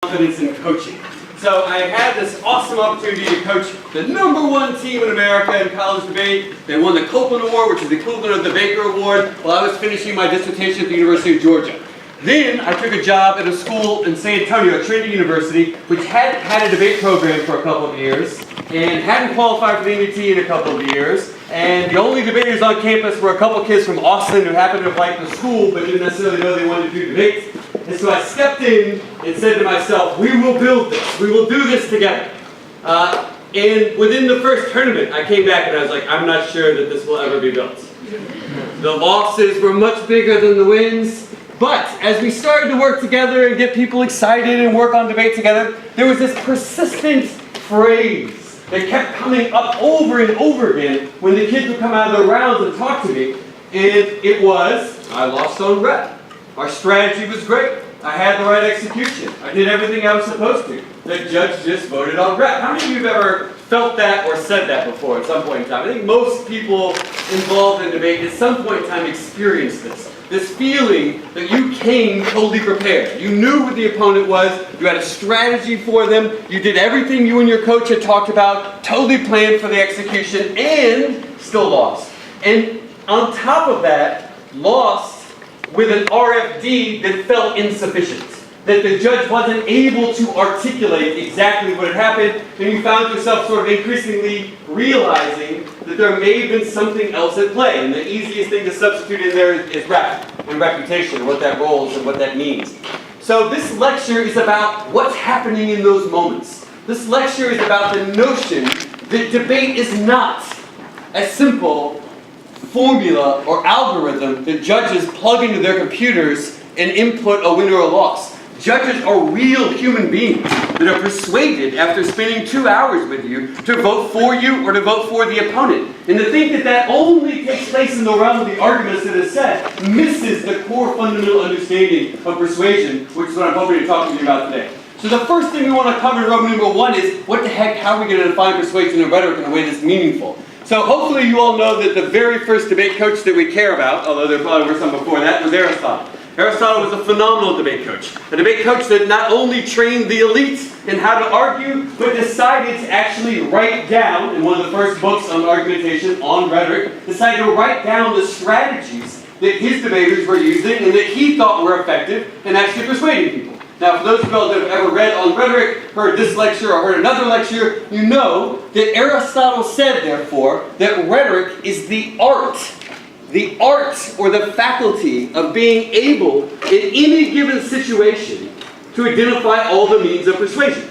confidence in coaching. So I had this awesome opportunity to coach the #1 team in America in college debate. They won the Copeland Award, which is the equivalent of the Baker Award, while I was finishing my dissertation at the University of Georgia. Then I took a job at a school in San Antonio, at Trinity University, which had a debate program for a couple of years, and hadn't qualified for the NET in a couple of years. And the only debaters on campus were a couple kids from Austin who happened to have liked the school, but didn't necessarily know they wanted to do debates. And so I stepped in and said to myself, we will build this. We will do this together. And within the first tournament, I came back and I was like, I'm not sure that this will ever be built. The losses were much bigger than the wins. But as we started to work together and get people excited and work on debate together, there was this persistent phrase that kept coming up over and over again when the kids would come out of their rounds and talk to me. And it was, I lost on rep. Our strategy was great. I had the right execution. I did everything I was supposed to. The judge just voted on rep. How many of you have ever felt that or said that before at some point in time? I think most people involved in debate at some point in time experienced this. This feeling that you came totally prepared. You knew what the opponent was, you had a strategy for them, you did everything you and your coach had talked about, totally planned for the execution, and still lost. And on top of that, lost with an RFD that felt insufficient. That the judge wasn't able to articulate exactly what had happened, and you found yourself sort of increasingly realizing that there may have been something else at play. And the easiest thing to substitute in there is rep and reputation, what that role is and what that means. So this lecture is about what's happening in those moments. This lecture is about the notion that debate is not a simple formula or algorithm that judges plug into their computers and input a win or a loss. Judges are real human beings that are persuaded after spending 2 hours with you to vote for you or to vote for the opponent. And to think that that only takes place in the realm of the arguments that is said misses the core fundamental understanding of persuasion, which is what I'm hoping to talk to you about today. So the first thing we want to cover in Roman #1 is what the heck, how are we going to define persuasion and rhetoric in a way that's meaningful? So hopefully you all know that the very first debate coach that we care about, although there probably were some before that, was Aristotle. Aristotle was a phenomenal debate coach. A debate coach that not only trained the elites in how to argue, but decided to actually write down, in one of the first books on argumentation, on rhetoric, decided to write down the strategies that his debaters were using and that he thought were effective in actually persuading people. Now, for those of you that have ever read on rhetoric, heard this lecture or heard another lecture, you know that Aristotle said, therefore, that rhetoric is the art or the faculty of being able, in any given situation, to identify all the means of persuasion.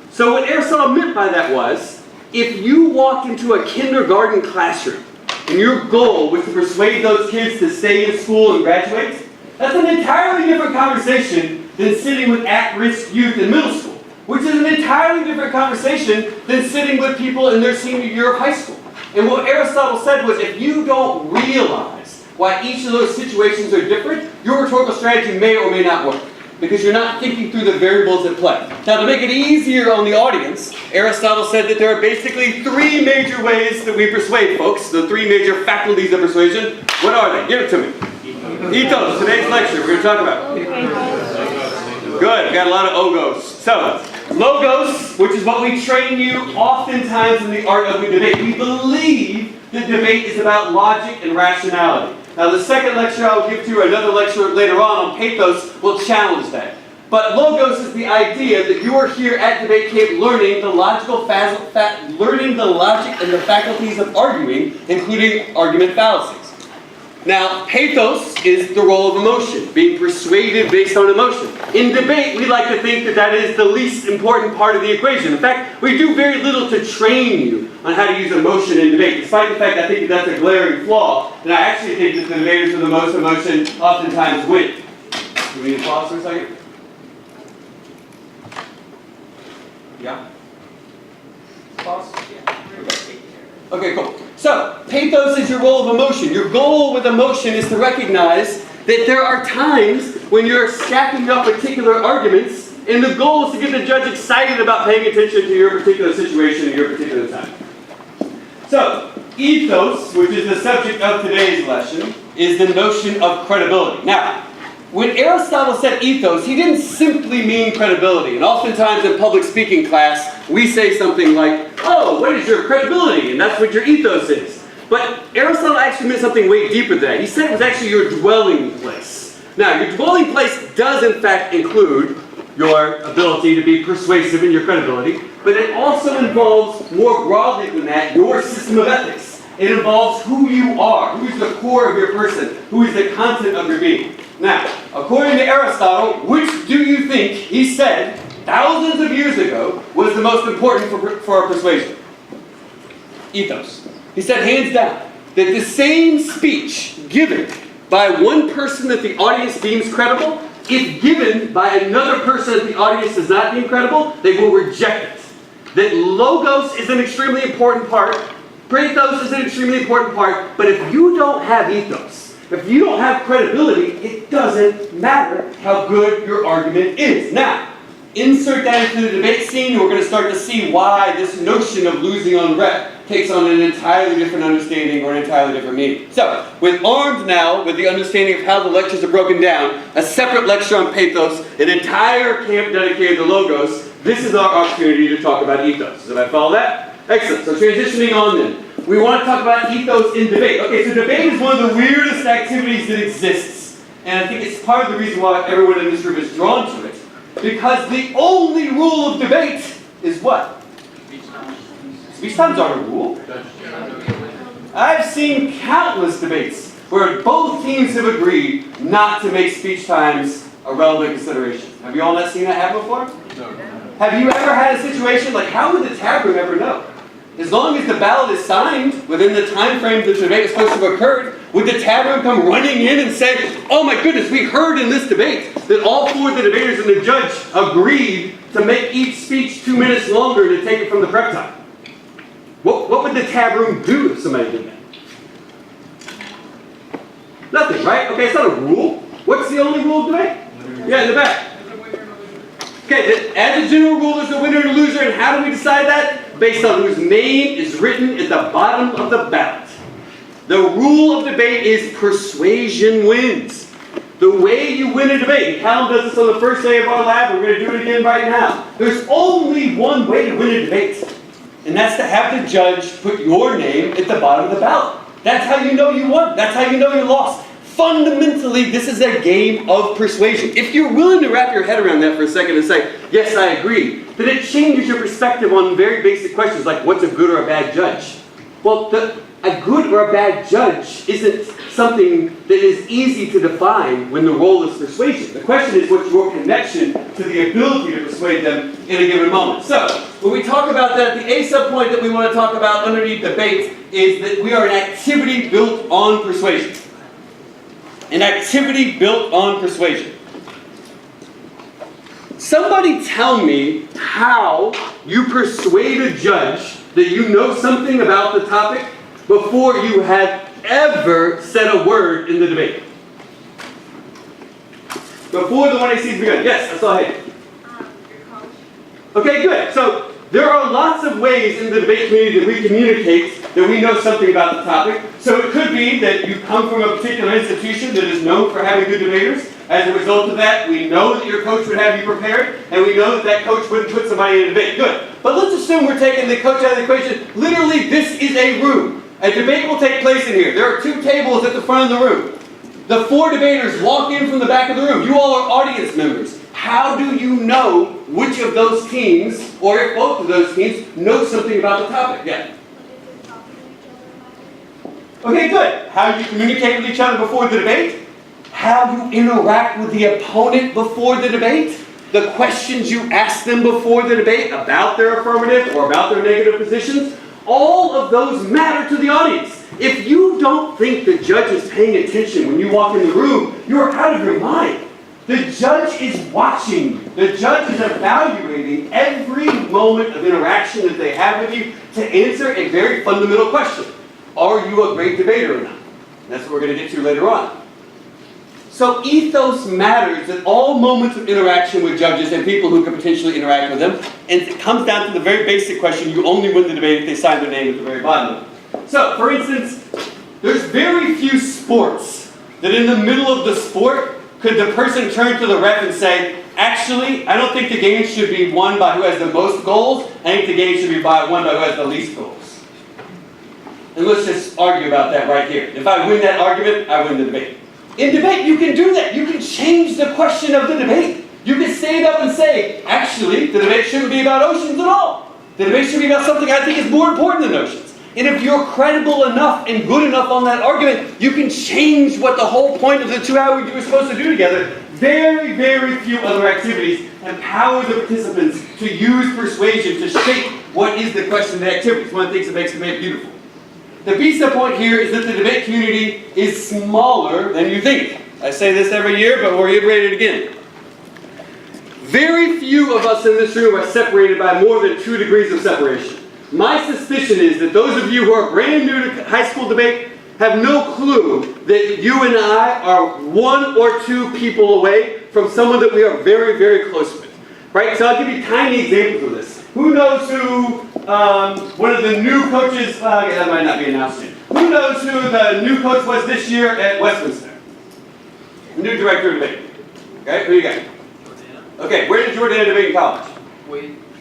So what Aristotle meant by that was, if you walked into a kindergarten classroom and your goal was to persuade those kids to stay in school and graduate, that's an entirely different conversation than sitting with at-risk youth in middle school, which is an entirely different conversation than sitting with people in their senior year of high school. And what Aristotle said was, if you don't realize why each of those situations are different, your rhetorical strategy may or may not work, because you're not thinking through the variables at play. Now, to make it easier on the audience, Aristotle said that there are basically 3 major ways that we persuade folks, the 3 major faculties of persuasion. What are they? Give it to me. Ethos, today's lecture, we're going to talk about. Good, we got a lot of ogos. So, logos, which is what we train you oftentimes in the art of the debate. We believe that debate is about logic and rationality. Now, the second lecture I'll give to you, another lecture later on Ethos, will challenge that. But logos is the idea that you are here at Debate Camp learning the logic and the faculties of arguing, including argument fallacies. Now, pathos is the role of emotion, being persuaded based on emotion. In debate, we like to think that that is the least important part of the equation. In fact, we do very little to train you on how to use emotion in debate, despite the fact I think that that's a glaring flaw, and I actually think that the debaters with the most emotion oftentimes win. Do we need to pause for a second? Yeah? Pause? Yeah. Okay, cool. So, pathos is your role of emotion. Your goal with emotion is to recognize that there are times when you're stacking up particular arguments, and the goal is to get the judge excited about paying attention to your particular situation in your particular time. So, ethos, which is the subject of today's lesson, is the notion of credibility. Now, when Aristotle said ethos, he didn't simply mean credibility. And oftentimes in public speaking class, we say something like, oh, what is your credibility? And that's what your ethos is. But Aristotle actually meant something way deeper than that. He said it was actually your dwelling place. Now, your dwelling place does in fact include your ability to be persuasive in your credibility, but it also involves, more broadly than that, your system of ethics. It involves who you are, who is the core of your person, who is the content of your being. Now, according to Aristotle, which do you think he said thousands of years ago was the most important for persuasion? Ethos. He said hands down that the same speech given by one person that the audience deems credible, if given by another person that the audience does not deem credible, they will reject it. That logos is an extremely important part, pathos is an extremely important part, but if you don't have ethos, if you don't have credibility, it doesn't matter how good your argument is. Now, insert that into the debate scene, and we're going to start to see why this notion of losing on rep takes on an entirely different understanding or an entirely different meaning. So, with armed now, with the understanding of how the lectures are broken down, a separate lecture on pathos, an entire camp dedicated to logos, this is our opportunity to talk about ethos. Did I follow that? Excellent. So transitioning on then. We want to talk about ethos in debate. Okay, so debate is one of the weirdest activities that exists. And I think it's part of the reason why everyone in this room is drawn to it. Because the only rule of debate is what? Speech times aren't a rule. I've seen countless debates where both teams have agreed not to make speech times a relevant consideration. Have you all not seen that happen before? No. Have you ever had a situation like, how would the tab room ever know? As long as the ballot is signed within the time frame the debate is supposed to have occurred, would the tab room come running in and say, oh my goodness, we heard in this debate that all four of the debaters and the judge agreed to make each speech 2 minutes longer to take it from the prep time? What would the tab room do if somebody did that? Nothing, right? Okay, it's not a rule. What's the only rule of debate? Yeah, in the back. Okay, as a general rule, there's a winner and a loser, and how do we decide that? Based on whose name is written at the bottom of the ballot. The rule of debate is persuasion wins. The way you win a debate, Callum does this on the first day of our lab, we're going to do it again right now. There's only one way to win a debate, and that's to have the judge put your name at the bottom of the ballot. That's how you know you won. That's how you know you lost. Fundamentally, this is a game of persuasion. If you're willing to wrap your head around that for a second and say, yes, I agree, then it changes your perspective on very basic questions like what's a good or a bad judge. Well, a good or a bad judge isn't something that is easy to define when the role is persuasion. The question is what's your connection to the ability to persuade them in a given moment. So, when we talk about that, the A sub-point that we want to talk about underneath debate is that we are an activity built on persuasion. An activity built on persuasion. Somebody tell me how you persuade a judge that you know something about the topic before you have ever said a word in the debate. Before the 1AC begun. Yes, I saw a hand. Your college. Okay, good. So there are lots of ways in the debate community that we communicate that we know something about the topic. So it could be that you come from a particular institution that is known for having good debaters. As a result of that, we know that your coach would have you prepared, and we know that that coach wouldn't put somebody in a debate. Good. But let's assume we're taking the coach out of the equation. Literally, this is a room. A debate will take place in here. There are 2 tables at the front of the room. The 4 debaters walk in from the back of the room. You all are audience members. How do you know which of those teams, or if both of those teams, know something about the topic? Yeah. Okay, good. How you communicate with each other before the debate? How you interact with the opponent before the debate? The questions you ask them before the debate about their affirmative or about their negative positions? All of those matter to the audience. If you don't think the judge is paying attention when you walk in the room, you're out of your mind. The judge is watching you. The judge is evaluating every moment of interaction that they have with you to answer a very fundamental question. Are you a great debater or not? And that's what we're going to get to later on. So ethos matters at all moments of interaction with judges and people who could potentially interact with them. And it comes down to the very basic question, you only win the debate if they sign their name at the very bottom of it. So, for instance, there's very few sports that in the middle of the sport, could the person turn to the ref and say, actually, I don't think the game should be won by who has the most goals. I think the game should be won by who has the least goals. And let's just argue about that right here. If I win that argument, I win the debate. In debate, you can do that. You can change the question of the debate. You can stand up and say, actually, the debate shouldn't be about oceans at all. The debate should be about something I think is more important than oceans. And if you're credible enough and good enough on that argument, you can change what the whole point of the 2 hours you were supposed to do together. Very, very few other activities empower the participants to use persuasion to shape what is the question of the activity. It's one of the things that makes debate beautiful. The BSA point here is that the debate community is smaller than you think. I say this every year, but we'll reiterate it again. Very few of us in this room are separated by more than 2 degrees of separation. My suspicion is that those of you who are brand new to high school debate have no clue that you and I are 1 or 2 people away from someone that we are very, very close with. Right? So I'll give you tiny examples of this. Who knows who one of the new coaches, that might not be announced yet. Who knows who the new coach was this year at Westminster? The new director of debate. Okay, who you got? Okay, where did Jordana debate in college?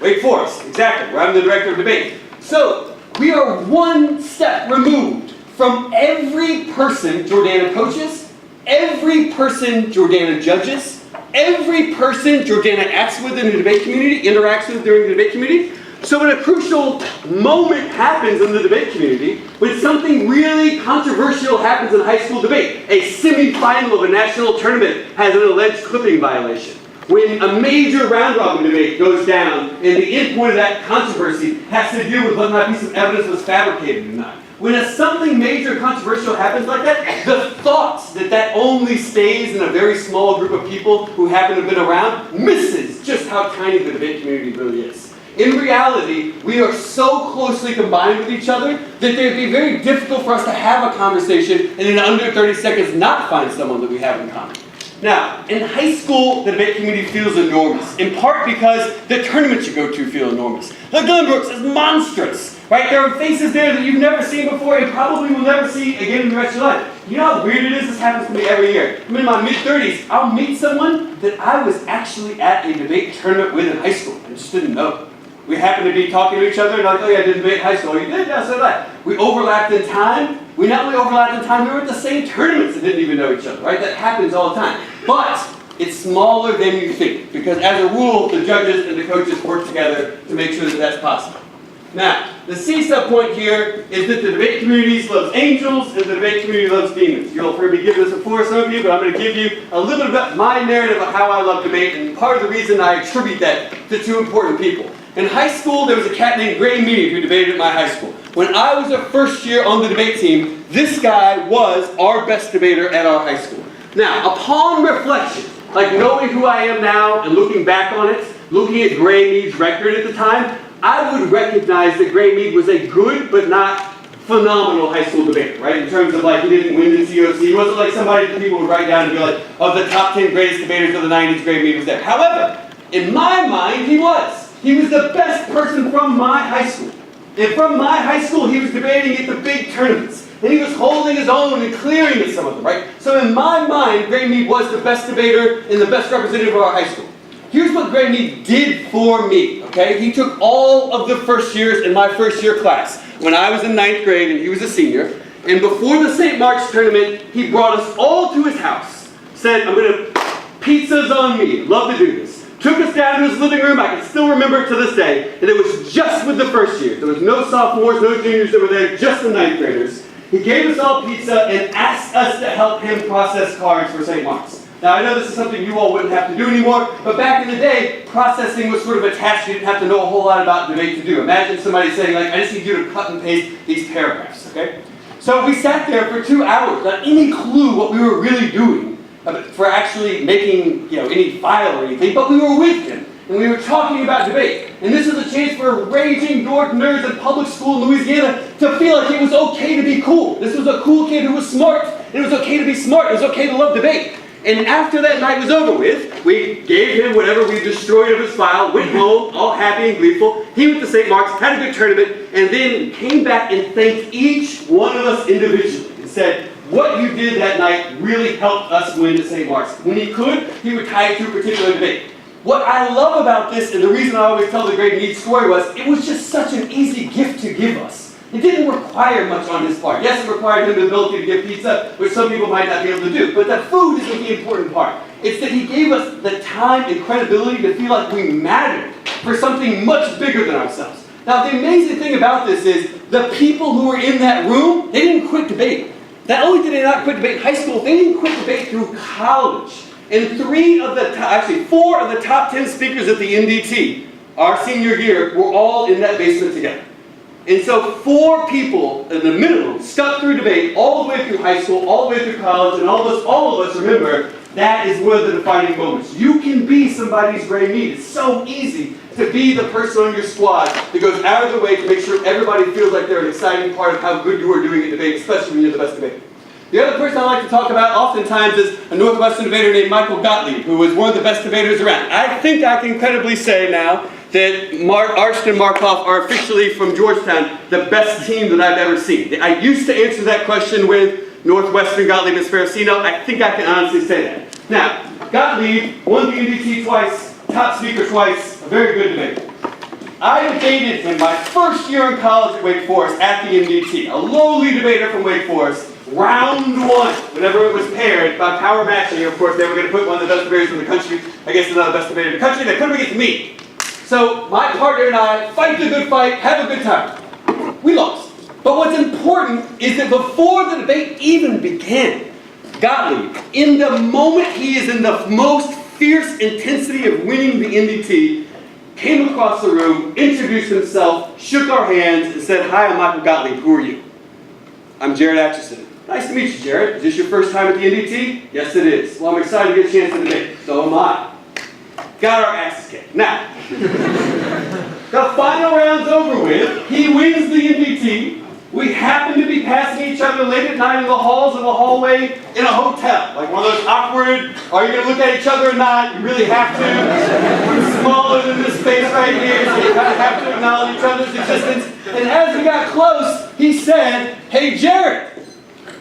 Wake Forest, exactly, where I'm the director of debate. So, we are 1 step removed from every person Jordana coaches, every person Jordana judges, every person Jordana acts with in the debate community, interacts with during the debate community. So when a crucial moment happens in the debate community, when something really controversial happens in high school debate, a semi-final of a national tournament has an alleged clipping violation, when a major round-robin debate goes down and the end point of that controversy has to do with whether or not a piece of evidence was fabricated or not. When something major controversial happens like that, the thought that that only stays in a very small group of people who happen to have been around misses just how tiny the debate community really is. In reality, we are so closely combined with each other that it would be very difficult for us to have a conversation and in under 30 seconds not find someone that we have in common. Now, in high school, the debate community feels enormous, in part because the tournaments you go to feel enormous. The Glenbrooks is monstrous, right? There are faces there that you've never seen before and probably will never see again in the rest of your life. You know how weird it is? This happens to me every year. I'm in my mid-30s. I'll meet someone that I was actually at a debate tournament with in high school. I just didn't know. We happened to be talking to each other and like, oh yeah, I did debate in high school. You did? Yeah, so did I. We overlapped in time. We not only overlapped in time, we were at the same tournaments and didn't even know each other, right? That happens all the time. But it's smaller than you think, because as a rule, the judges and the coaches work together to make sure that that's possible. Now, the C-sub point here is that the debate community loves angels and the debate community loves demons. You'll have heard me give this before, some of you, but I'm going to give you a little bit about my narrative of how I love debate, and part of the reason I attribute that to 2 important people. In high school, there was a cat named Gray Mead who debated at my high school. When I was a first year on the debate team, this guy was our best debater at our high school. Now, upon reflection, like knowing who I am now and looking back on it, looking at Gray Mead's record at the time, I would recognize that Gray Mead was a good but not phenomenal high school debater, right? In terms of like, he didn't win the COC. He wasn't like somebody that people would write down and be like, of the top 10 greatest debaters of the 90s, Gray Mead was there. However, in my mind, he was. He was the best person from my high school. And from my high school, he was debating at the big tournaments. And he was holding his own and clearing at some of them, right? So in my mind, Gray Mead was the best debater and the best representative of our high school. Here's what Gray Mead did for me, okay? He took all of the first years in my first year class when I was in 9th grade and he was a senior. And before the St. Mark's tournament, he brought us all to his house. Said, I'm going to, pizza's on me. Love to do this. Took us down to his living room. I can still remember it to this day. And it was just with the first year. There was no sophomores, no juniors that were there, just the 9th graders. He gave us all pizza and asked us to help him process cards for St. Mark's. Now, I know this is something you all wouldn't have to do anymore, but back in the day, processing was sort of a task you didn't have to know a whole lot about debate to do. Imagine somebody saying, like, I just need you to cut and paste these paragraphs, okay? So we sat there for 2 hours without any clue what we were really doing for actually making, any file or anything, but we were with him, and we were talking about debate. And this was a chance for raging dork nerds in public school in Louisiana to feel like it was okay to be cool. This was a cool kid who was smart. It was okay to be smart. It was okay to love debate. And after that night was over with, we gave him whatever we destroyed of his file, went home, all happy and gleeful. He went to St. Mark's, had a good tournament, and then came back and thanked each one of us individually and said, what you did that night really helped us win the St. Mark's. When he could, he would tie it to a particular debate. What I love about this, and the reason I always tell the great and neat story, was it was just such an easy gift to give us. It didn't require much on his part. Yes, it required him the ability to give pizza, which some people might not be able to do. But the food isn't the important part. It's that he gave us the time and credibility to feel like we mattered for something much bigger than ourselves. Now, the amazing thing about this is the people who were in that room, they didn't quit debate. Not only did they not quit debate in high school, they didn't quit debate through college. And 4 of the top 10 speakers at the NDT, our senior year, were all in that basement together. And so 4 people, in the minimum, stuck through debate all the way through high school, all the way through college, and all of us remember that is one of the defining moments. You can be somebody's great need. It's so easy to be the person on your squad that goes out of the way to make sure everybody feels like they're an exciting part of how good you are doing at debate, especially when you're the best debater. The other person I like to talk about oftentimes is a Northwestern debater named Michael Gottlieb, who was one of the best debaters around. I think I can credibly say now that Arsht and Markov are officially from Georgetown the best team that I've ever seen. I used to answer that question with Northwestern, Gottlieb, and Sparacino. I think I can honestly say that. Now, Gottlieb won the NDT twice, top speaker twice, a very good debater. I debated him my first year in college at Wake Forest at the NDT, a lowly debater from Wake Forest. Round 1, whenever it was paired by power matching, of course, they were going to put one of the best debaters in the country against another best debater in the country. They put him against me. So my partner and I fight the good fight, have a good time. We lost. But what's important is that before the debate even began, Gottlieb, in the moment he is in the most fierce intensity of winning the NDT, came across the room, introduced himself, shook our hands, and said, "Hi, I'm Michael Gottlieb. Who are you?" "I'm Jarrod Atchison." "Nice to meet you, Jarrod. Is this your first time at the NDT?" "Yes, it is." "Well, I'm excited to get a chance to debate." "So am I." Got our asses kicked. Now, the final round's over with. He wins the NDT. We happen to be passing each other late at night in the halls of a hallway in a hotel. Like one of those awkward, are you going to look at each other or not? You really have to. We're smaller than this space right here, so you kind of have to acknowledge each other's existence. And as we got close, he said, "Hey, Jarrod."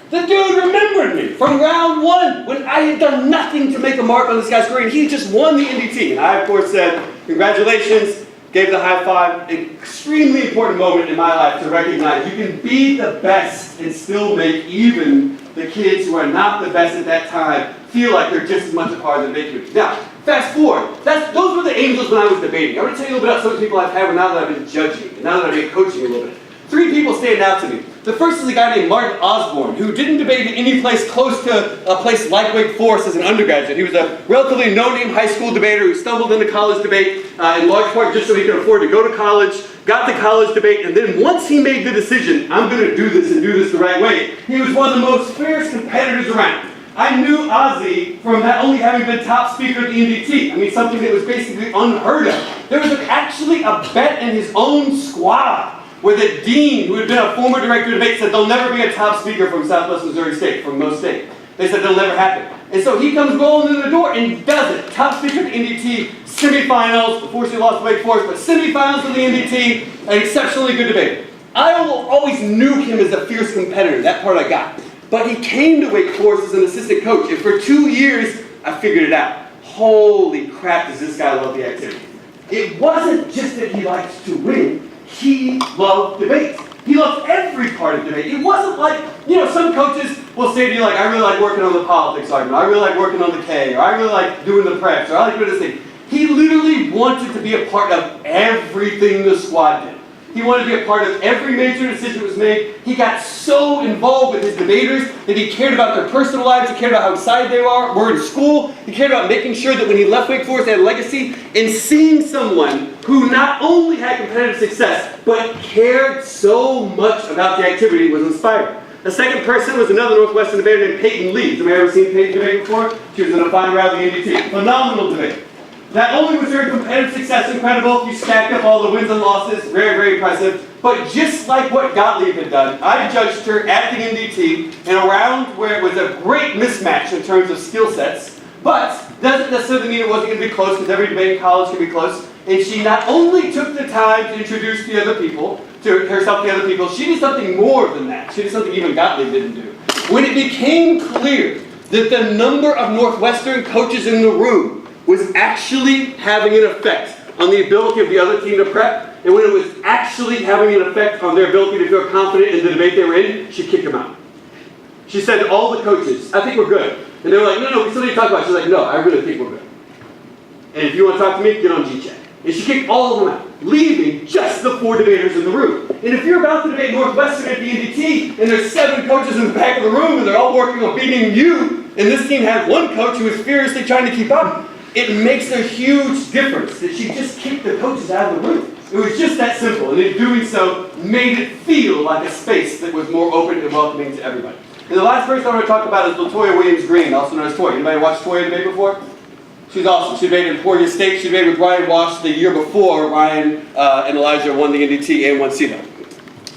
The dude remembered me from round 1 when I had done nothing to make a mark on this guy's career, and he just won the NDT. And I, of course, said, "Congratulations," gave the high five. An extremely important moment in my life to recognize you can be the best and still make even the kids who are not the best at that time feel like they're just as much a part of the debate community. Now, fast forward. Those were the angels when I was debating. I want to tell you a little bit about some of the people I've had now that I've been judging, and now that I've been coaching a little bit. 3 people stand out to me. The first is a guy named Martin Osborne, who didn't debate at any place close to a place like Wake Forest as an undergraduate. He was a relatively no-name high school debater who stumbled into college debate in large part just so he could afford to go to college, got the college debate, and then once he made the decision, I'm going to do this and do this the right way, he was one of the most fierce competitors around. I knew Ozzy from not only having been top speaker at the NDT, I mean something that was basically unheard of. There was actually a bet in his own squad where the dean, who had been a former director of debate, said there'll never be a top speaker from Southwest Missouri State, from Mo State. They said it'll never happen. And so he comes rolling in the door and does it. Top speaker at the NDT, semifinals, unfortunately lost to Wake Forest, but semifinals of the NDT, an exceptionally good debater. I always knew him as a fierce competitor, that part I got. But he came to Wake Forest as an assistant coach, and for 2 years, I figured it out. Holy crap, does this guy love the activity. It wasn't just that he liked to win. He loved debate. He loved every part of debate. It wasn't like, some coaches will say to you, like, I really like working on the politics argument, I really like working on the K, or I really like doing the preps, or I like doing this thing. He literally wanted to be a part of everything the squad did. He wanted to be a part of every major decision that was made. He got so involved with his debaters that he cared about their personal lives, he cared about how excited they were in school, he cared about making sure that when he left Wake Forest, they had a legacy, and seeing someone who not only had competitive success, but cared so much about the activity was inspiring. The second person was another Northwestern debater named Peyton Lee. Have you ever seen Peyton debate before? She was in the final round of the NDT. Phenomenal debater. Not only was her competitive success incredible, you stacked up all the wins and losses, very, very impressive, but just like what Gottlieb had done, I judged her at the NDT in a round where it was a great mismatch in terms of skill sets, but doesn't necessarily mean it wasn't going to be close, because every debate in college can be close. And she not only took the time to introduce the other people, to herself to the other people, she did something more than that. She did something even Gottlieb didn't do. When it became clear that the number of Northwestern coaches in the room was actually having an effect on the ability of the other team to prep, and when it was actually having an effect on their ability to feel confident in the debate they were in, she kicked them out. She said to all the coaches, I think we're good. And they were like, no, we still need to talk about it. She's like, no, I really think we're good. And if you want to talk to me, get on G-Chat. And she kicked all of them out, leaving just the 4 debaters in the room. And if you're about to debate Northwestern at the NDT, and there's 7 coaches in the back of the room, and they're all working on beating you, and this team has 1 coach who is furiously trying to keep up, it makes a huge difference that she just kicked the coaches out of the room. It was just that simple, and in doing so, made it feel like a space that was more open and welcoming to everybody. And the last person I want to talk about is LaToya Williams-Green, also known as Toya. Anybody watched Toya debate before? She's awesome. She debated in Portland State. She debated with Ryan Walsh the year before Ryan and Elijah won the NDT and won CETA.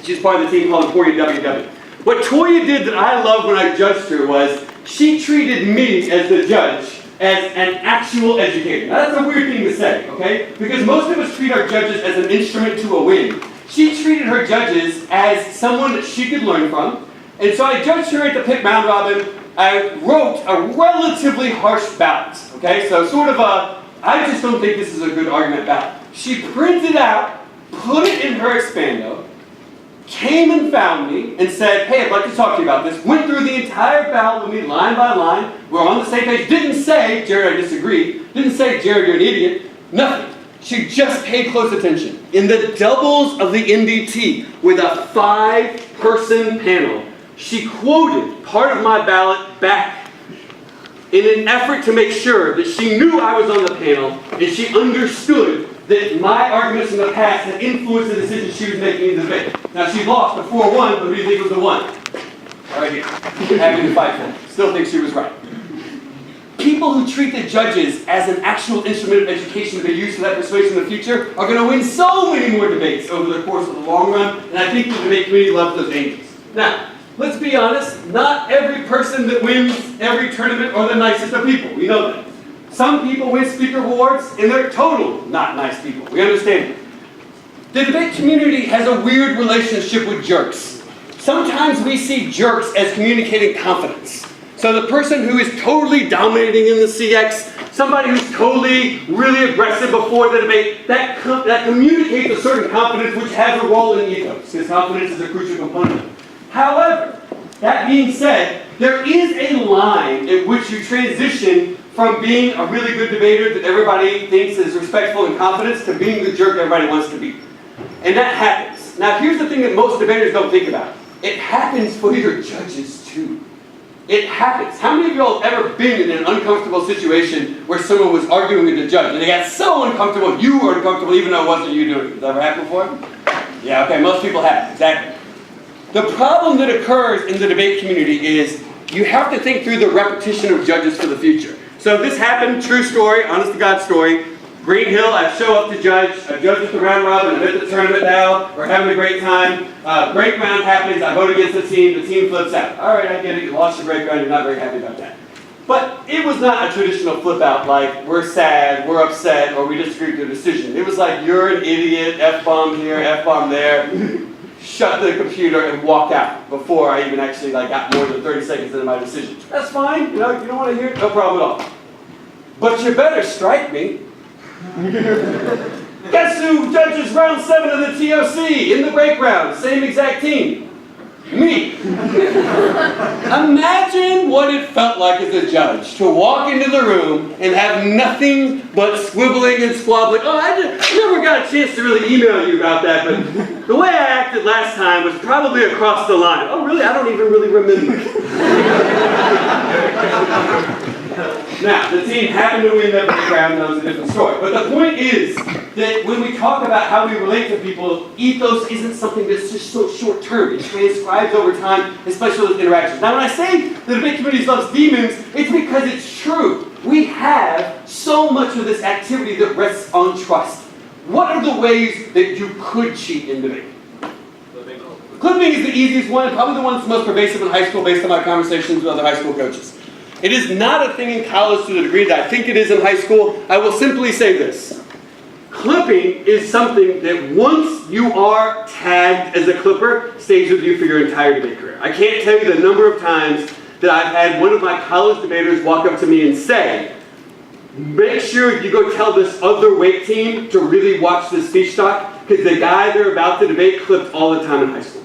She's part of the team called Emporia WW. What Toya did that I loved when I judged her was she treated me as the judge as an actual educator. Now that's a weird thing to say, okay? Because most of us treat our judges as an instrument to a win. She treated her judges as someone that she could learn from. And so I judged her at the pick round robin. I wrote a relatively harsh ballot, okay? So sort of a, I just don't think this is a good argument ballot. She printed out, put it in her Expando, came and found me and said, hey, I'd like to talk to you about this. Went through the entire ballot with me line by line. We're on the same page. Didn't say, Jarrod, I disagree. Didn't say, Jarrod, you're an idiot. Nothing. She just paid close attention. In the doubles of the NDT with a 5-person panel, she quoted part of my ballot back in an effort to make sure that she knew I was on the panel and she understood that my arguments in the past had influenced the decision she was making in the debate. Now she lost a 4-1, but who do you think was the 1? Right here. Having to fight for it. Still think she was right. People who treat the judges as an actual instrument of education to be used for that persuasion in the future are going to win so many more debates over the course of the long run, and I think the debate community loves those angels. Now, let's be honest, not every person that wins every tournament are the nicest of people. We know that. Some people win speaker awards, and they're total not nice people. We understand it. The debate community has a weird relationship with jerks. Sometimes we see jerks as communicating confidence. So the person who is totally dominating in the CX, somebody who's totally really aggressive before the debate, that communicates a certain confidence which has a role in ethos, because confidence is a crucial component. However, that being said, there is a line at which you transition from being a really good debater that everybody thinks is respectful and confident to being the jerk everybody wants to be. And that happens. Now here's the thing that most debaters don't think about. It happens for your judges too. It happens. How many of you all have ever been in an uncomfortable situation where someone was arguing with the judge and they got so uncomfortable, you were uncomfortable even though it wasn't you doing it? Has that ever happened before? Yeah, okay, most people have. Exactly. The problem that occurs in the debate community is you have to think through the repetition of judges for the future. So this happened, true story, honest to God story. Green Hill, I show up to judge. I've judged at the round robin, I'm at the tournament now. We're having a great time. Break round happens, I vote against the team flips out. All right, I get it, you lost your break round, you're not very happy about that. But it was not a traditional flip out like we're sad, we're upset, or we disagree with the decision. It was like you're an idiot, F-bomb here, F-bomb there. Shut the computer and walk out before I even actually got more than 30 seconds into my decision. That's fine, you don't want to hear it, no problem at all. But you better strike me. Guess who judges round 7 of the TOC in the break round? Same exact team. Me. Imagine what it felt like as a judge to walk into the room and have nothing but squibbling and squabbling. Oh, I never got a chance to really email you about that, but the way I acted last time was probably across the line. Oh, really? I don't even really remember. Now, the team happened to win that break round, that was a different story. But the point is that when we talk about how we relate to people, ethos isn't something that's just so short-term. It transcribes over time, especially with interactions. Now, when I say the debate community loves demons, it's because it's true. We have so much of this activity that rests on trust. What are the ways that you could cheat in debate? Clipping is the easiest one, and probably the one that's most pervasive in high school based on my conversations with other high school coaches. It is not a thing in college to the degree that I think it is in high school. I will simply say this. Clipping is something that once you are tagged as a clipper, stays with you for your entire debate career. I can't tell you the number of times that I've had one of my college debaters walk up to me and say, make sure you go tell this other weight team to really watch this speech stock, because the guy they're about to debate clipped all the time in high school.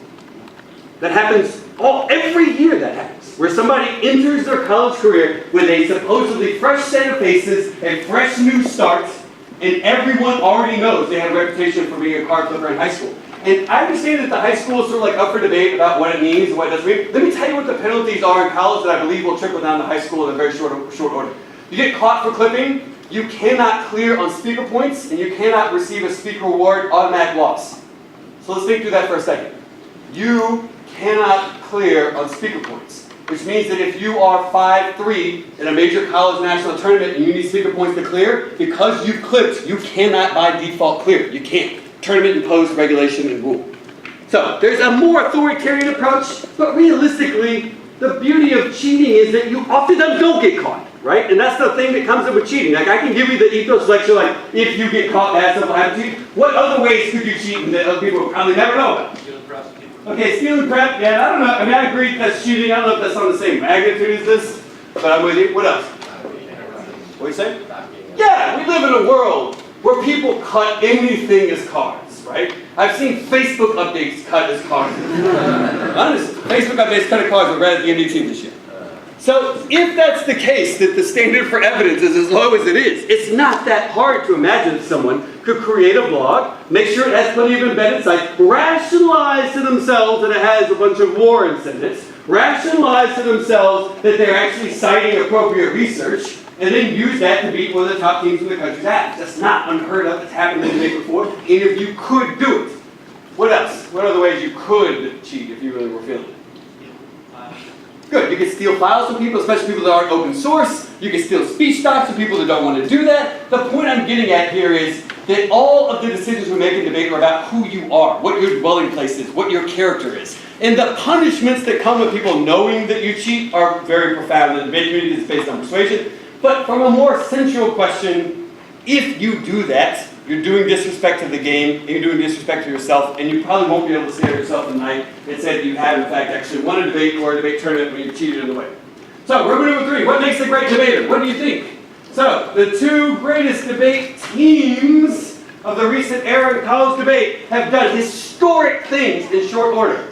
That happens every year that happens, where somebody enters their college career with a supposedly fresh set of faces, a fresh new start, and everyone already knows they have a reputation for being a card flipper in high school. And I understand that the high school is sort of like up for debate about what it means and what it doesn't mean. Let me tell you what the penalties are in college that I believe will trickle down to high school in a very short order. You get caught for clipping, you cannot clear on speaker points, and you cannot receive a speaker award, automatic loss. So let's think through that for a second. You cannot clear on speaker points, which means that if you are 5'3" in a major college national tournament and you need speaker points to clear, because you've clipped, you cannot by default clear. You can't. Tournament imposed regulation and rule. So there's a more authoritarian approach, but realistically, the beauty of cheating is that you oftentimes don't get caught, right? And that's the thing that comes up with cheating. Like, I can give you the ethos lecture, like, if you get caught, bad stuff will happen to you. What other ways could you cheat that other people will probably never know about? Okay, stealing crap, yeah, I don't know. I mean, I agree that's cheating. I don't know if that's on the same magnitude as this, but I'm with you. What else? What do you say? Yeah, we live in a world where people cut anything as cards, right? I've seen Facebook updates cut as cards. Honestly, Facebook updates cut as cards were read at the NDT this year. So if that's the case, that the standard for evidence is as low as it is, it's not that hard to imagine that someone could create a blog, make sure it has plenty of embedded sites, rationalize to themselves that it has a bunch of war incentives, rationalize to themselves that they're actually citing appropriate research, and then use that to beat one of the top teams in the country's ass. That's not unheard of. It's happened in the debate before. And if you could do it, what else? What other ways you could cheat if you really were feeling it? Good. You can steal files from people, especially people that aren't open source. You can steal speech stocks from people that don't want to do that. The point I'm getting at here is that all of the decisions we make in debate are about who you are, what your dwelling place is, what your character is. And the punishments that come with people knowing that you cheat are very profound. The debate community is based on persuasion. But from a more central question, if you do that, you're doing disrespect to the game, and you're doing disrespect to yourself, and you probably won't be able to say to yourself tonight and say that you have, in fact, actually won a debate or a debate tournament when you cheated in the way. So, Roman number 3, what makes a great debater? What do you think? So, the 2 greatest debate teams of the recent era in college debate have done historic things in short order.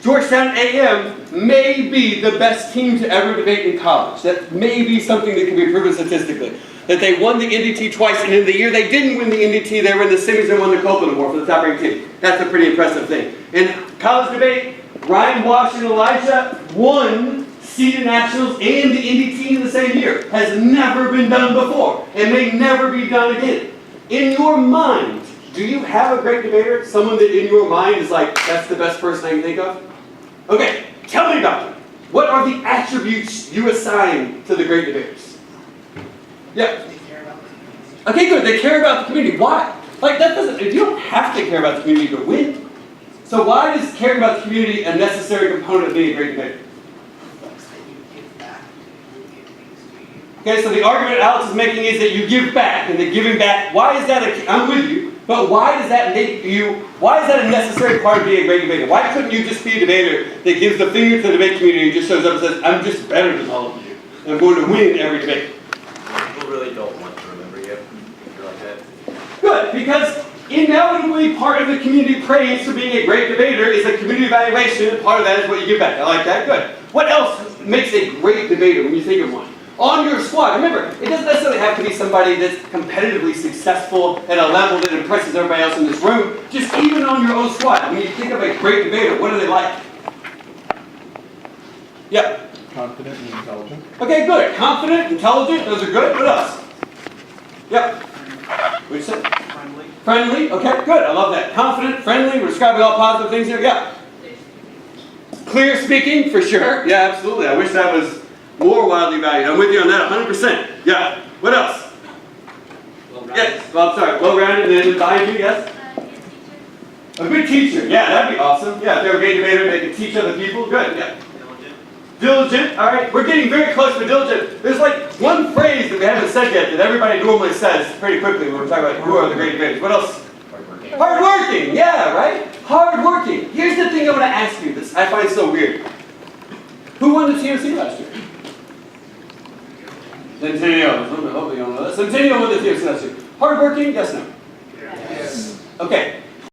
Georgetown A&M may be the best team to ever debate in college. That may be something that can be proven statistically. That they won the NDT twice, and in the year they didn't win the NDT, they were in the semis and won the Copeland Award for the top-ranked team. That's a pretty impressive thing. In college debate, Ryan Wash and Elijah won seeded nationals and the NDT in the same year. Has never been done before, and may never be done again. In your mind, do you have a great debater? Someone that in your mind is like, that's the best person I can think of? Okay, tell me about them. What are the attributes you assign to the great debaters? Yeah. Okay, good. They care about the community. Why? Like, that doesn't, you don't have to care about the community to win. So why is caring about the community a necessary component of being a great debater? Okay, so the argument Alex is making is that you give back, and that giving back, why is that I'm with you, but why does that make you, why is that a necessary part of being a great debater? Why couldn't you just be a debater that gives the finger to the debate community and just shows up and says, I'm just better than all of you, and I'm going to win every debate? People really don't want to remember you. You're like that. Good, because inevitably part of the community praise for being a great debater is a community evaluation, and part of that is what you give back. I like that, good. What else makes a great debater when you think of one? On your squad, remember, it doesn't necessarily have to be somebody that's competitively successful at a level that impresses everybody else in this room. Just even on your own squad, when you think of a great debater, what are they like? Yeah. Confident and intelligent. Okay, good. Confident, intelligent, those are good. What else? Yep. What did you say? Friendly. Friendly, okay, good. I love that. Confident, friendly, we're describing all positive things here. Yeah. Clear speaking, for sure. Yeah, absolutely. I wish that was more widely valued. I'm with you on that 100%. Yeah. What else? Yes. Well, I'm sorry. Well-rounded, and then behind you, yes? A good teacher. Yeah, that'd be awesome. Yeah, if they're a great debater, they can teach other people. Good. Yeah. Diligent, all right? We're getting very close to diligent. There's like one phrase that we haven't said yet that everybody normally says pretty quickly when we're talking about who are the great debaters. What else? Hardworking. Hardworking, yeah, right? Hardworking. Here's the thing I want to ask you. This I find so weird. Who won the TOC last year? Centennial. Hopefully you don't know that. Centennial won the TOC last year. Hardworking? Yes, no? Yes. Okay.